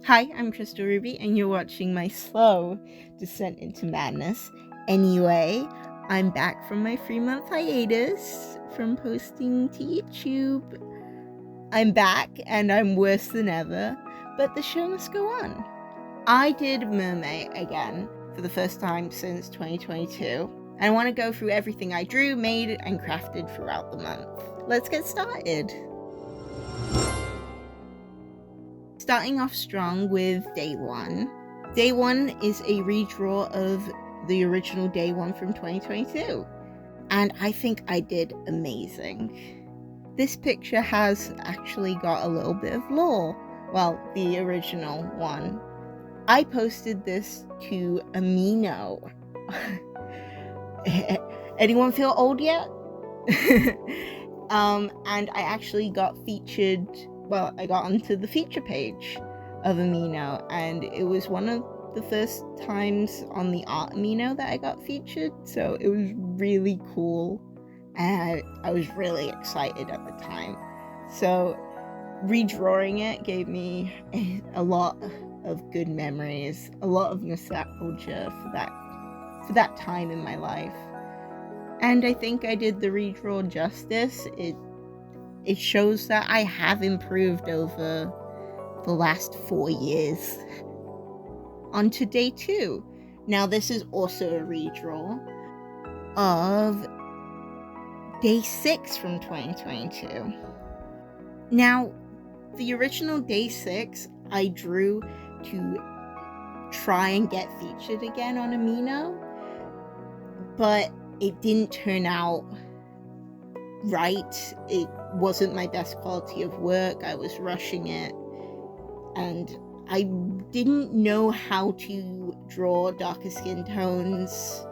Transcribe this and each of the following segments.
Hi, I'm Crystal Ruby, and you're watching my slow descent into madness. Anyway, I'm back from my 3-month hiatus from posting to YouTube. I'm back, and I'm worse than ever, but the show must go on. I did Mermay again for the first time since 2022, and I want to go through everything I drew, made, and crafted throughout the month. Let's get started! Starting off strong with Day 1. Day 1 is a redraw of the original Day 1 from 2022, and I think I did amazing. This picture has actually got a little bit of lore. Well, the original one. I posted this to Amino. Anyone feel old yet? And I actually got featured. Well, I got onto the feature page of Amino, and it was one of the first times on the Art Amino that I got featured, so it was really cool, and I was really excited at the time. So redrawing it gave me a lot of good memories, a lot of nostalgia for that time in my life. And I think I did the redraw justice. It shows that I have improved over the last 4 years. On to Day 2. Now this is also a redraw of Day 6 from 2022. Now, the original Day 6 I drew to try and get featured again on Amino, but it didn't turn out right. It wasn't my best quality of work. I was rushing it, and I didn't know how to draw darker skin tones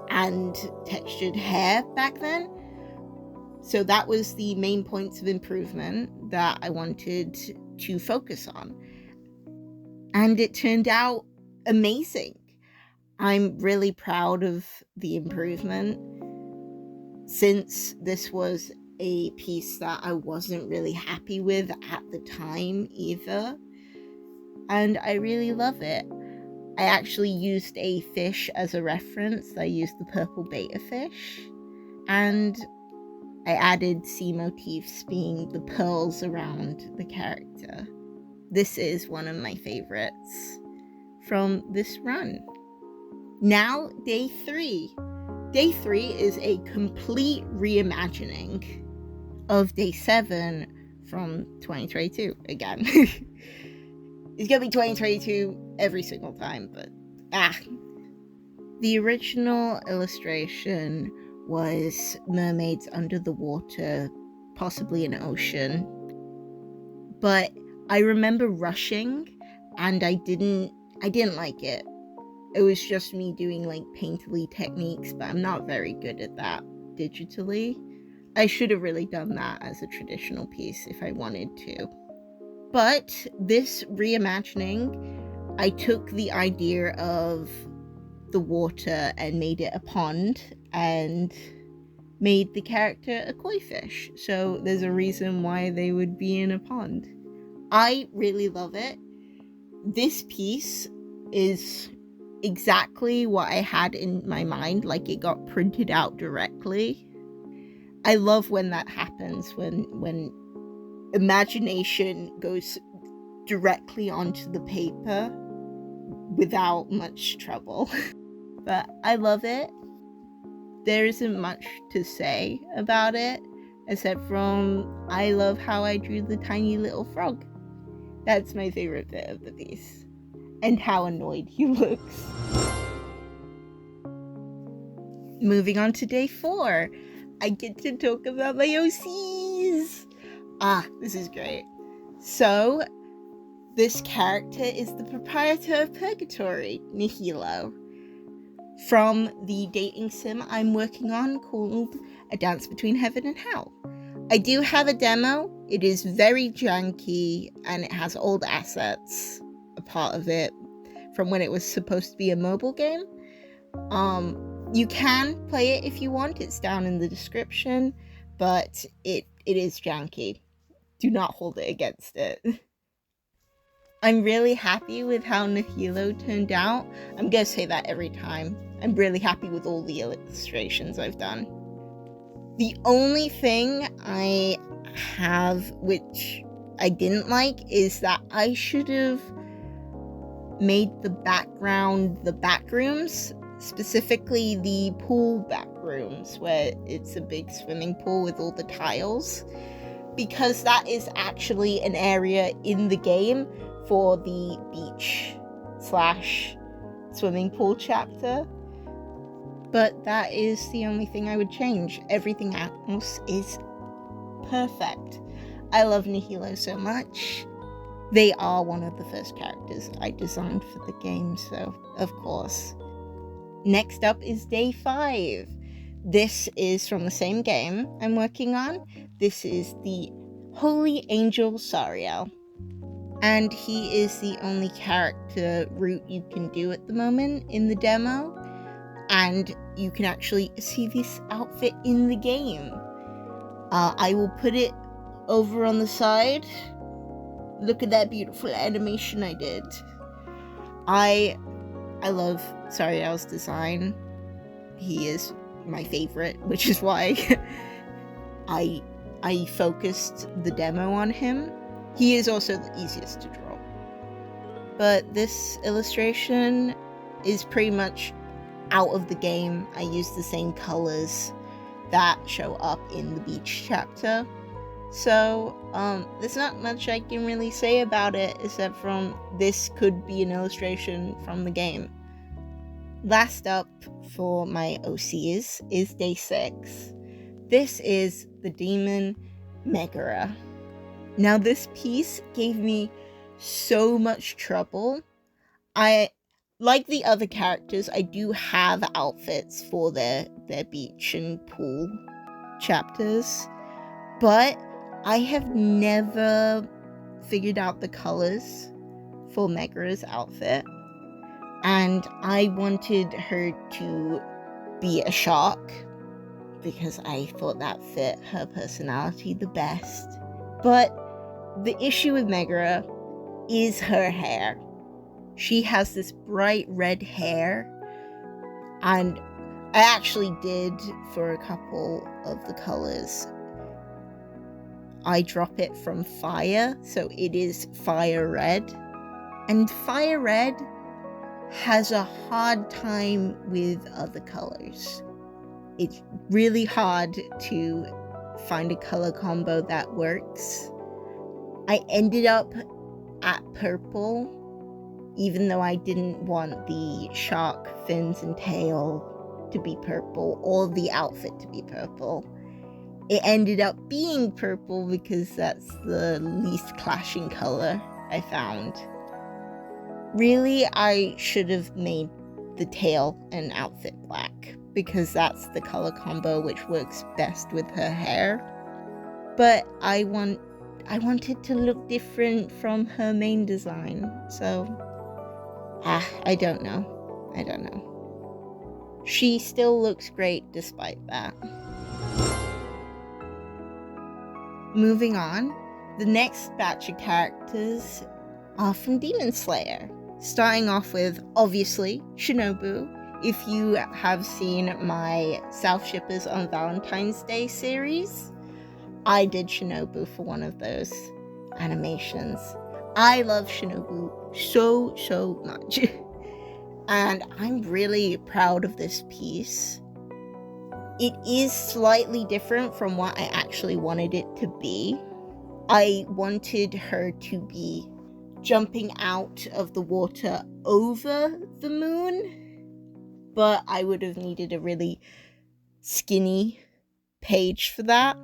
and textured hair back then. So that was the main points of improvement that I wanted to focus on. And it turned out amazing. I'm really proud of the improvement, since this was a piece that I wasn't really happy with at the time either, and I really love it. I actually used a fish as a reference. I used the purple betta fish, and I added sea motifs being the pearls around the character. This is one of my favorites from this run. Now, Day 3. Day 3 is a complete reimagining of Day 7 from 2022 again. It's gonna be 2022 every single time, but The original illustration was mermaids under the water, possibly an ocean. But I remember rushing, and I didn't like it. It was just me doing like painterly techniques, but I'm not very good at that digitally. I should have really done that as a traditional piece if I wanted to. But this reimagining, I took the idea of the water and made it a pond, and made the character a koi fish. So there's a reason why they would be in a pond. I really love it. This piece is exactly what I had in my mind, like it got printed out directly. I love when that happens, when imagination goes directly onto the paper without much trouble. But I love it. There isn't much to say about it, except from I love how I drew the tiny little frog. That's my favorite bit of the piece. And how annoyed he looks. Moving on to Day 4. I get to talk about my OCs! This is great. So, this character is the proprietor of Purgatory, Nihilo, from the dating sim I'm working on called A Dance Between Heaven and Hell. I do have a demo. It is very janky, and it has old assets, a part of it, from when it was supposed to be a mobile game. You can play it if you want. It's down in the description, but it is janky. Do not hold it against it. I'm really happy with how Nihilo turned out. I'm gonna say that every time. I'm really happy with all the illustrations I've done. The only thing I have which I didn't like is that I should have made the background the back rooms, specifically the pool back rooms where it's a big swimming pool with all the tiles, because that is actually an area in the game for the beach / swimming pool chapter. But that is the only thing I would change. Everything else is perfect. I love Nihilo so much. They are one of the first characters I designed for the game, so of course. Next up is day 5. This is from the same game I'm working on. This is the Holy Angel Sariel. And he is the only character route you can do at the moment in the demo. And you can actually see this outfit in the game. I will put it over on the side. Look at that beautiful animation I did. I love Sariel's design. He is my favorite, which is why I focused the demo on him. He is also the easiest to draw. But this illustration is pretty much out of the game. I used the same colors that show up in the beach chapter. So, there's not much I can really say about it, except from this could be an illustration from the game. Last up for my OCs is day 6. This is the demon Megara. Now this piece gave me so much trouble. Like the other characters, I do have outfits for their beach and pool chapters, but I have never figured out the colors for Megara's outfit, and I wanted her to be a shark because I thought that fit her personality the best. But the issue with Megara is her hair. She has this bright red hair, and I actually did for a couple of the colors. I drop it from fire, so it is fire red. And fire red has a hard time with other colors. It's really hard to find a color combo that works. I ended up at purple, even though I didn't want the shark fins and tail to be purple or the outfit to be purple. It ended up being purple because that's the least clashing color I found. Really, I should have made the tail and outfit black because that's the color combo which works best with her hair. But I wanted to look different from her main design, so I don't know. She still looks great despite that. Moving on, the next batch of characters are from Demon Slayer. Starting off with, obviously, Shinobu. If you have seen my South Shippers on Valentine's Day series, I did Shinobu for one of those animations. I love Shinobu so much. And I'm really proud of this piece. It is slightly different from what I actually wanted it to be. I wanted her to be jumping out of the water over the moon, but I would have needed a really skinny page for that.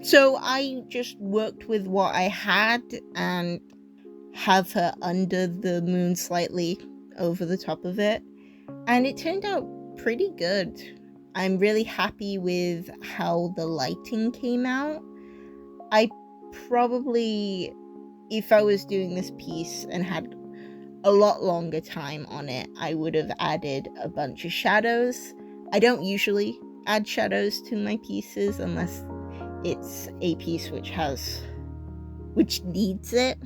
So I just worked with what I had and have her under the moon slightly over the top of it, and it turned out pretty good. I'm really happy with how the lighting came out. I probably, if I was doing this piece and had a lot longer time on it, I would have added a bunch of shadows. I don't usually add shadows to my pieces unless it's a piece which needs it.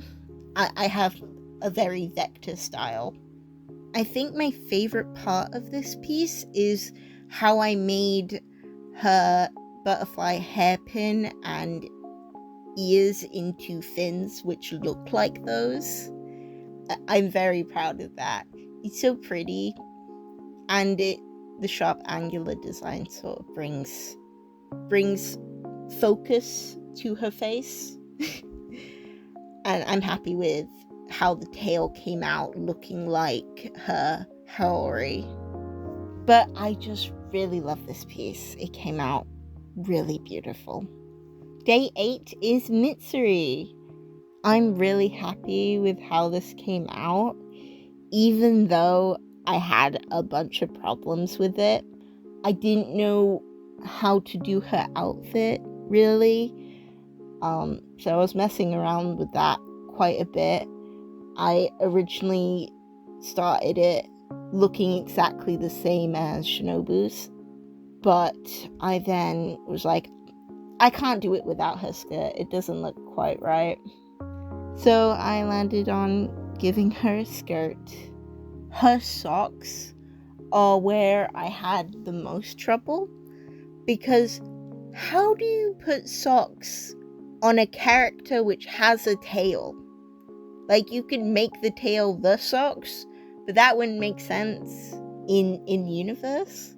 I have a very vector style. I think my favorite part of this piece is how I made her butterfly hairpin and ears into fins which look like those. I'm very proud of that. It's so pretty, and the sharp angular design sort of brings focus to her face. And I'm happy with how the tail came out looking like her Haori. But I just really love this piece. It came out really beautiful. Day 8 is Mitsuri. I'm really happy with how this came out, even though I had a bunch of problems with it. I didn't know how to do her outfit, really. So I was messing around with that quite a bit. I originally started it looking exactly the same as Shinobu's, but I then was like, I can't do it without her skirt. It doesn't look quite right. So I landed on giving her a skirt. Her socks are where I had the most trouble, because how do you put socks on a character which has a tail? Like, you can make the tail the socks, but that wouldn't make sense in universe.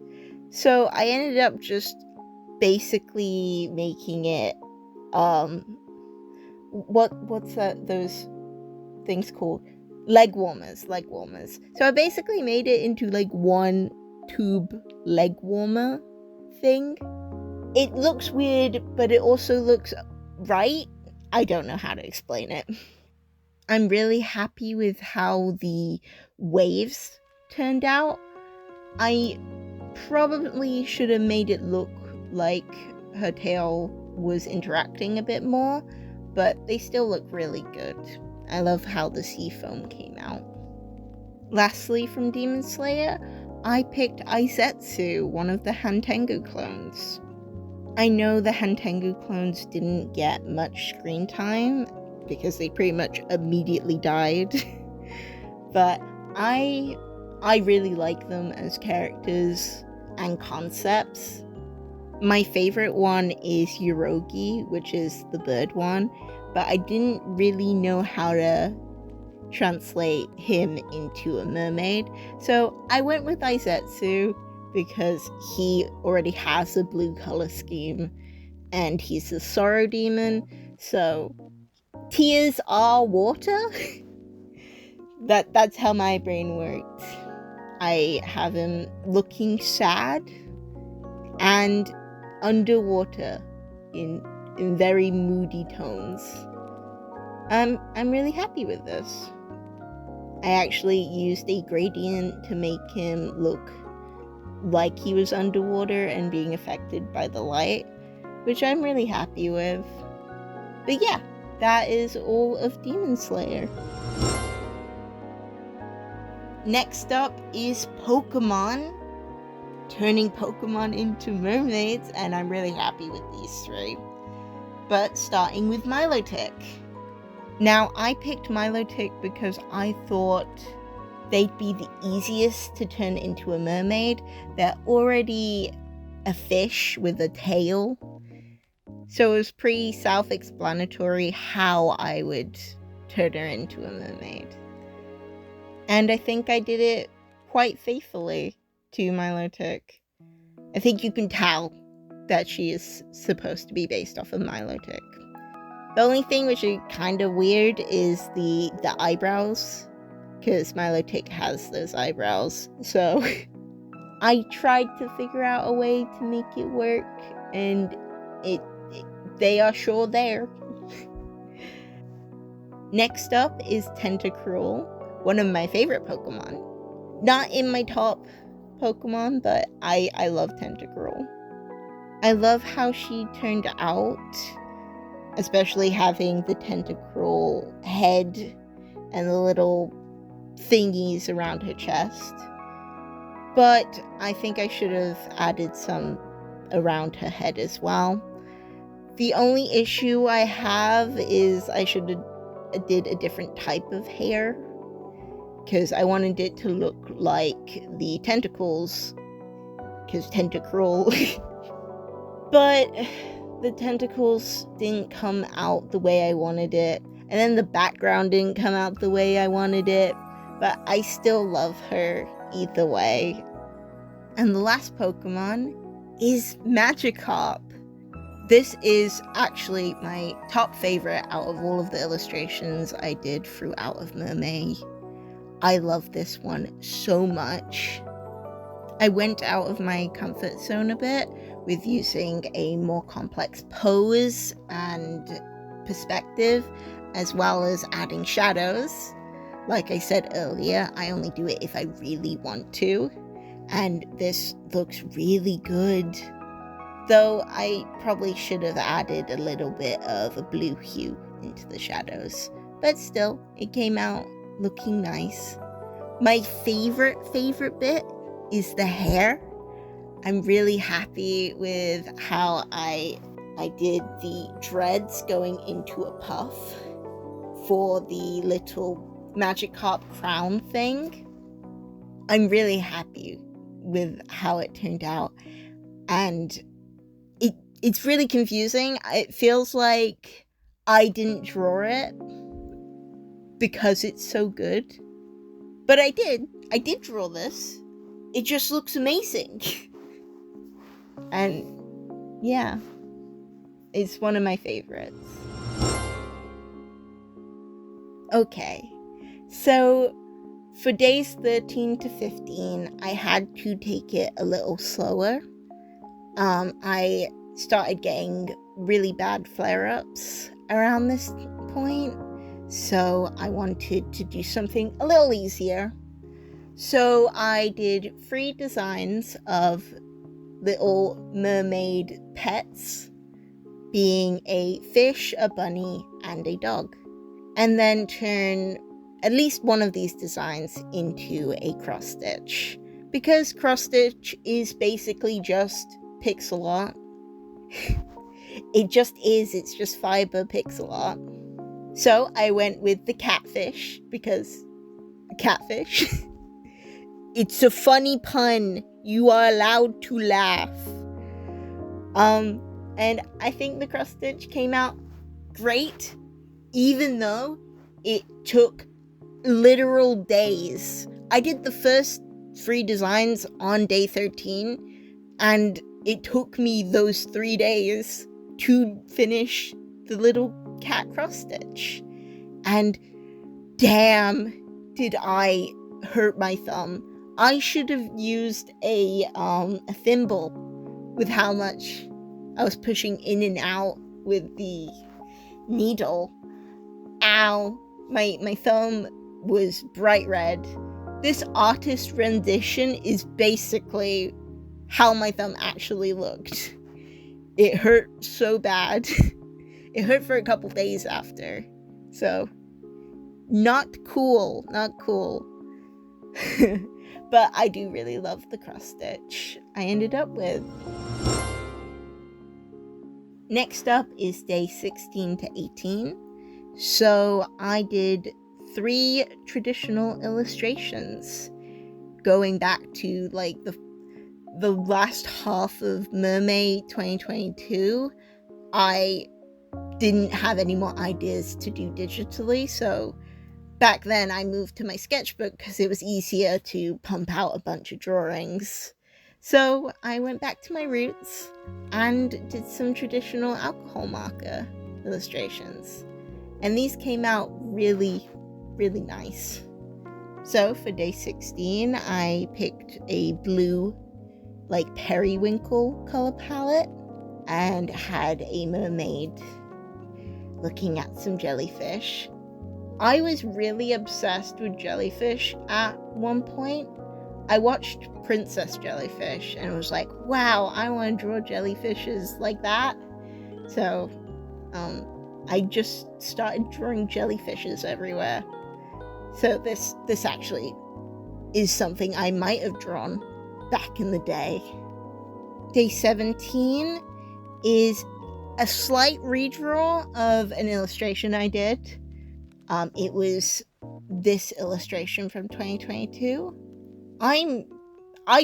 So I ended up just basically making it what's those things called? Leg warmers. So I basically made it into like one tube leg warmer thing. It looks weird, but it also looks right. I don't know how to explain it. I'm really happy with how the waves turned out. I probably should have made it look like her tail was interacting a bit more, but they still look really good. I love how the sea foam came out. Lastly, from Demon Slayer, I picked Aizetsu, one of the Hantengu clones. I know the Hantengu clones didn't get much screen time because they pretty much immediately died, but I really like them as characters and concepts. My favorite one is Yurogi, which is the bird one, but I didn't really know how to translate him into a mermaid, so I went with Aizetsu because he already has a blue color scheme and he's a sorrow demon, so tears are water. That's how my brain works. I have him looking sad and underwater in very moody tones. I'm really happy with this. I actually used a gradient to make him look like he was underwater and being affected by the light, which I'm really happy with. But yeah, that is all of Demon Slayer. Next up is Pokémon. Turning Pokémon into mermaids, and I'm really happy with these three. But starting with Milotic. Now, I picked Milotic because I thought they'd be the easiest to turn into a mermaid. They're already a fish with a tail, so it was pretty self-explanatory how I would turn her into a mermaid. And I think I did it quite faithfully to Milotic. I think you can tell that she is supposed to be based off of Milotic. The only thing which is kind of weird is the eyebrows, because Milotic has those eyebrows. So I tried to figure out a way to make it work, and they are sure there. Next up is Tentacruel, one of my favorite Pokemon. Not in my top Pokemon, but I love Tentacruel. I love how she turned out, especially having the Tentacruel head and the little thingies around her chest. But I think I should have added some around her head as well. The only issue I have is I should have did a different type of hair because I wanted it to look like the tentacles, because tentacruel. But the tentacles didn't come out the way I wanted it, and then the background didn't come out the way I wanted it, but I still love her either way. And the last Pokemon is Magikarp. This is actually my top favorite out of all of the illustrations I did throughout of Mermay. I love this one so much. I went out of my comfort zone a bit with using a more complex pose and perspective, as well as adding shadows. Like I said earlier, I only do it if I really want to, and this looks really good. Though I probably should have added a little bit of a blue hue into the shadows, but still, it came out looking nice. My favorite bit is the hair. I'm really happy with how I did the dreads going into a puff for the little Magikarp crown thing. I'm really happy with how it turned out, and it's really confusing. It feels like I didn't draw it because it's so good, but I did draw this. It just looks amazing. And yeah, it's one of my favorites. Okay, so for days 13 to 15, I had to take it a little slower. I started getting really bad flare-ups around this point, so I wanted to do something a little easier. So I did 3 designs of little mermaid pets, being a fish, a bunny, and a dog. And then turn at least one of these designs into a cross stitch, because cross stitch is basically just pixel art. It just is, it's just fiber pixel art. So I went with the catfish, because catfish. It's a funny pun. You are allowed to laugh. And I think the cross stitch came out great, even though it took literal days. I did the first 3 designs on day 13, and it took me those 3 days to finish the little cat cross stitch. And damn, did I hurt my thumb. I should have used a thimble with how much I was pushing in and out with the needle. Ow, my thumb was bright red. This artist rendition is basically how my thumb actually looked. It hurt so bad. It hurt for a couple days after. So, not cool. But I do really love the cross stitch I ended up with. Next up is day 16 to 18. So I did 3 traditional illustrations, going back to like the last half of Mermay 2022. I didn't have any more ideas to do digitally, so back then I moved to my sketchbook because it was easier to pump out a bunch of drawings. So I went back to my roots and did some traditional alcohol marker illustrations. And these came out really, really nice. So for day 16, I picked a blue, like periwinkle color palette, and had a mermaid looking at some jellyfish. I was really obsessed with jellyfish at one point. I watched Princess Jellyfish and was like, wow, I want to draw jellyfishes like that. So, I just started drawing jellyfishes everywhere. So this actually is something I might have drawn back in the day. Day 17 is a slight redraw of an illustration I did. It was this illustration from 2022. I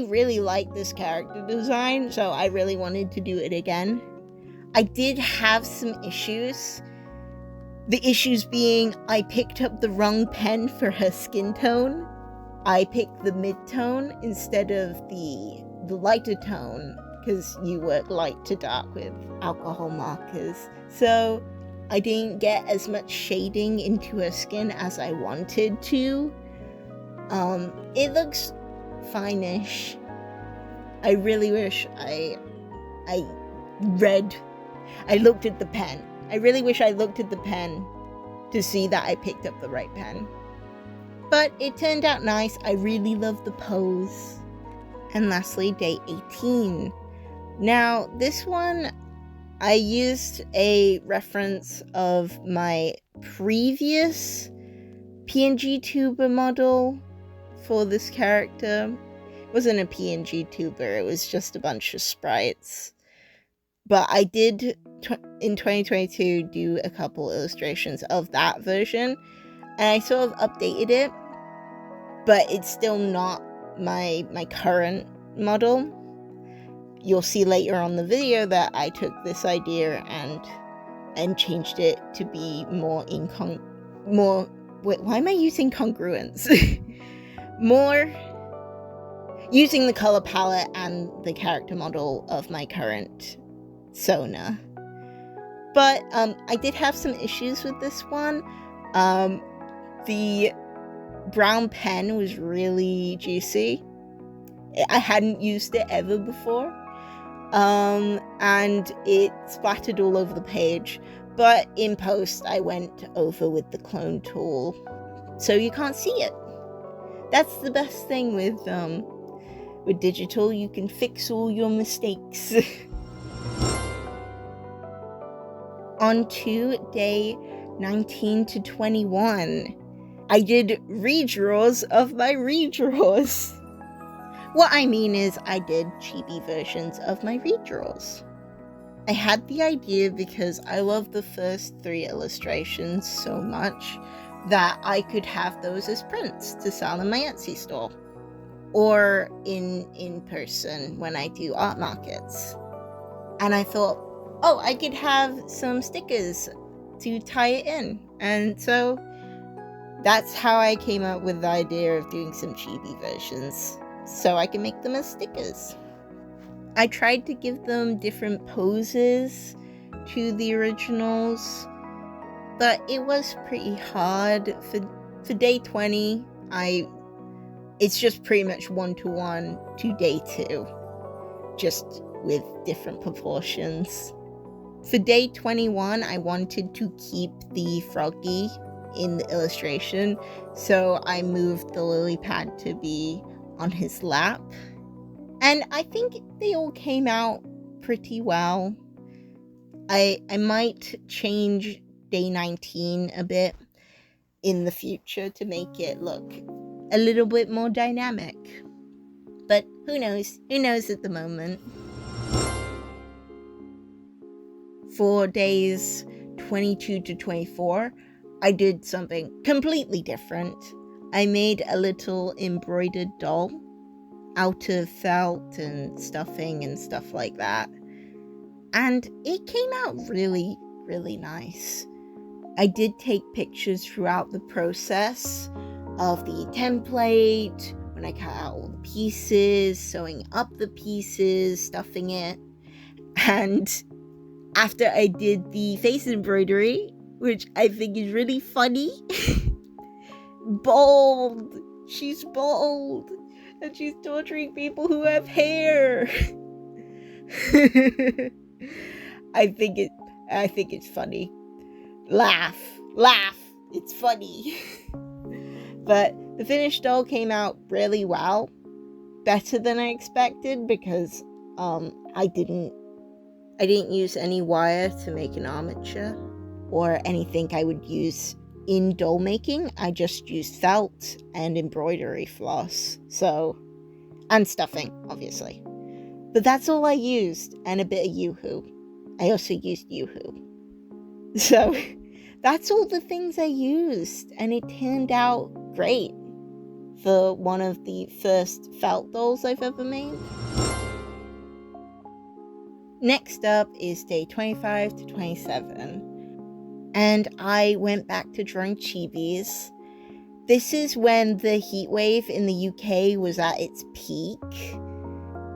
really like this character design, so I really wanted to do it again. I did have some issues. The issues being I picked up the wrong pen for her skin tone. I picked the mid-tone instead of the lighter tone, because you work light to dark with alcohol markers. So I didn't get as much shading into her skin as I wanted to. It looks fine-ish. I really wish I looked at the pen. I really wish I looked at the pen to see that I picked up the right pen. But it turned out nice. I really love the pose. And lastly, day 18. Now, this one, I used a reference of my previous PNG tuber model for this character. It wasn't a PNG tuber, it was just a bunch of sprites. But I did, in 2022, do a couple illustrations of that version, and I sort of updated it, but it's still not my current model. You'll see later on the video that I took this idea and changed it to be more why am I using congruence? More using the color palette and the character model of my current Sona. But I did have some issues with this one. The brown pen was really juicy. I hadn't used it ever before. And it splattered all over the page. But in post, I went over with the clone tool, so you can't see it. That's the best thing with digital. You can fix all your mistakes. On to day 19 to 21, I did redraws of my redraws. What I mean is I did chibi versions of my redraws. I had the idea because I love the first 3 illustrations so much that I could have those as prints to sell in my Etsy store. Or in person when I do art markets. And I thought, oh, I could have some stickers to tie it in. And so that's how I came up with the idea of doing some chibi versions, so I can make them as stickers. I tried to give them different poses to the originals, but it was pretty hard. For day 20, it's just pretty much 1-to-1 to day 2, just with different proportions. For day 21, I wanted to keep the froggy in the illustration, so I moved the lily pad to be on his lap. And I think they all came out pretty well. I might change day 19 a bit in the future to make it look a little bit more dynamic. But who knows? Who knows at the moment? For days 22 to 24, I did something completely different. I made a little embroidered doll out of felt and stuffing and stuff like that. And it came out really, really nice. I did take pictures throughout the process of the template, when I cut out all the pieces, sewing up the pieces, stuffing it. And after I did the face embroidery, which I think is really funny, bald. She's bald. And she's torturing people who have hair. I think it's funny. Laugh. It's funny. But the finished doll came out really well. Better than I expected, because I didn't use any wire to make an armature or anything I would use in doll making. I just used felt and embroidery floss, and stuffing, obviously. But that's all I used, and a bit of Yoo-hoo. I also used Yoo-hoo. So that's all the things I used, and it turned out great for one of the first felt dolls I've ever made. Next up is day 25 to 27, and I went back to drawing chibis. This is when the heat wave in the UK was at its peak.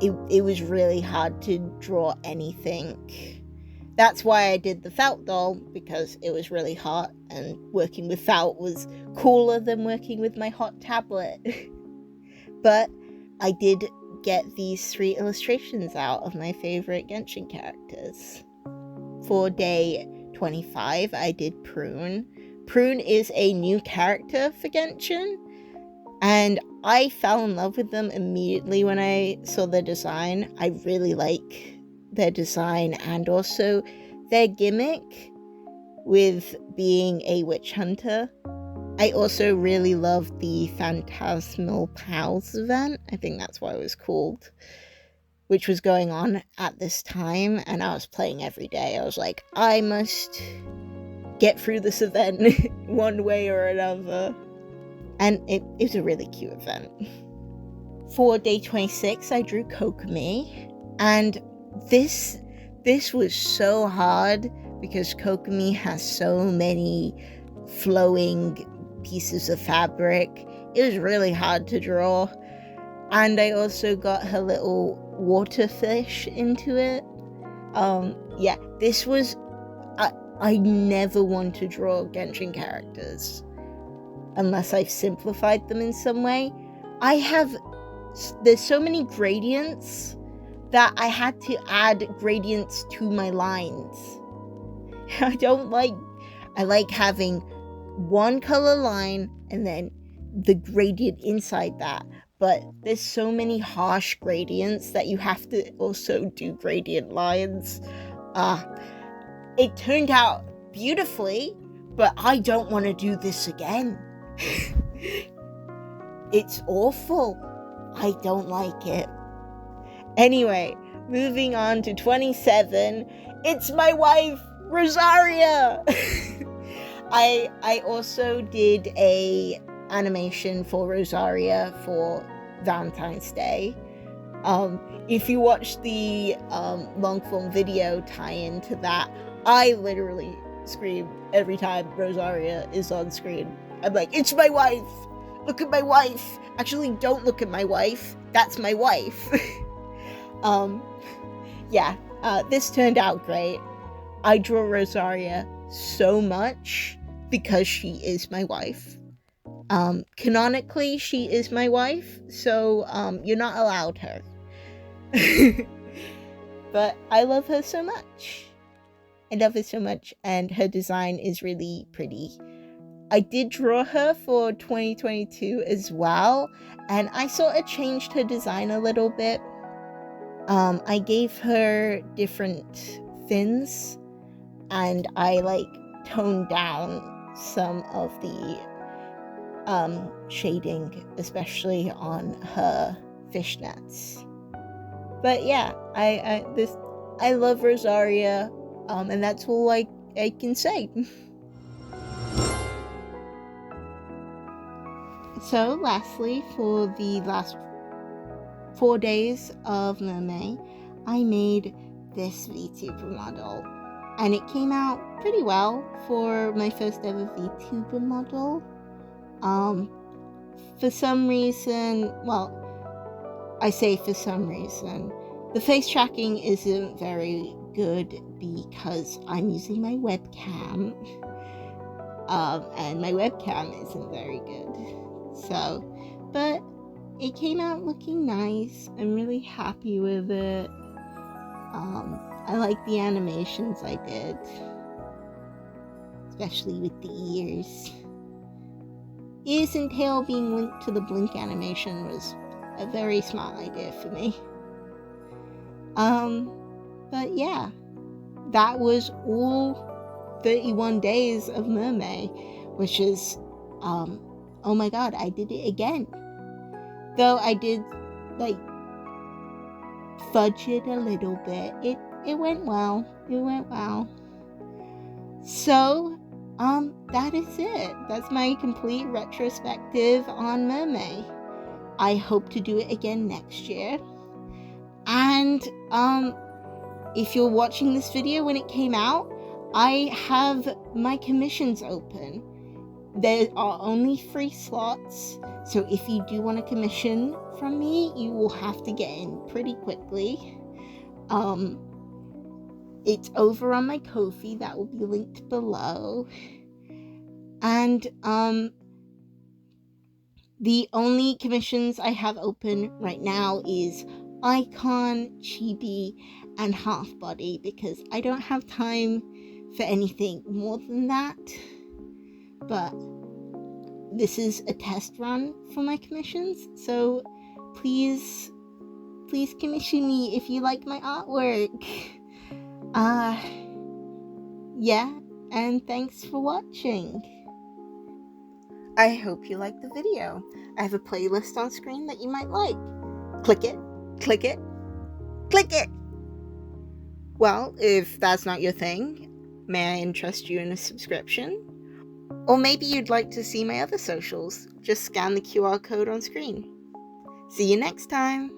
It was really hard to draw anything. That's why I did the felt doll, because it was really hot, and working with felt was cooler than working with my hot tablet. But I did get these 3 illustrations out of my favorite Genshin characters. For day 25, I did Prune. Prune is a new character for Genshin, and I fell in love with them immediately when I saw their design. I really like their design, and also their gimmick with being a witch hunter. I also really love the Phantasmal Pals event, I think that's what it was called, which was going on at this time, and I was playing every day. I was like, I must get through this event one way or another. And it was a really cute event. For day 26, I drew Kokomi, and this was so hard because Kokomi has so many flowing pieces of fabric. It was really hard to draw, and I also got her little water fish into it. Yeah, this was I never want to draw Genshin characters unless I've simplified them in some way. There's so many gradients that I had to add gradients to my lines. I like having one color line and then the gradient inside that, but there's so many harsh gradients that you have to also do gradient lines. It turned out beautifully, but I don't want to do this again. It's awful. I don't like it. Anyway, moving on to 27, it's my wife, Rosaria! I also did a animation for Rosaria for Valentine's Day. If you watch the long form video tie-in to that, I literally scream every time Rosaria is on screen. I'm like, it's my wife! Look at my wife! Actually, don't look at my wife. That's my wife. This turned out great. I draw Rosaria so much because she is my wife. Canonically, she is my wife, so you're not allowed her. But I love her so much. I love her so much, and her design is really pretty. I did draw her for 2022 as well, and I sort of changed her design a little bit. I gave her different fins, and I toned down some of the shading, especially on her fishnets. But yeah, I love Rosaria, and that's all I can say. So lastly, for the last 4 days of Mermay, I made this VTuber model, and it came out pretty well for my first ever VTuber model. For some reason, I say for some reason, the face tracking isn't very good because I'm using my webcam, and my webcam isn't very good. So, but it came out looking nice. I'm really happy with it. I like the animations I did, especially with the ears. Ears and tail being linked to the blink animation was a very smart idea for me. But yeah, that was all 31 days of Mermay, which is, oh my god, I did it again. Though I did, fudge it a little bit. It went well. It went well. So, that is it. That's my complete retrospective on Mermay. I hope to do it again next year. And, if you're watching this video when it came out, I have my commissions open. There are only 3 slots, so if you do want a commission from me, you will have to get in pretty quickly. It's over on my Ko-fi, that will be linked below. And, the only commissions I have open right now is Icon, Chibi, and Half Body, because I don't have time for anything more than that. But this is a test run for my commissions, so please commission me if you like my artwork. Yeah, and thanks for watching. I hope you liked the video. I have a playlist on screen that you might like. Click it, click it, click it! Well, if that's not your thing, may I interest you in a subscription? Or maybe you'd like to see my other socials. Just scan the QR code on screen. See you next time!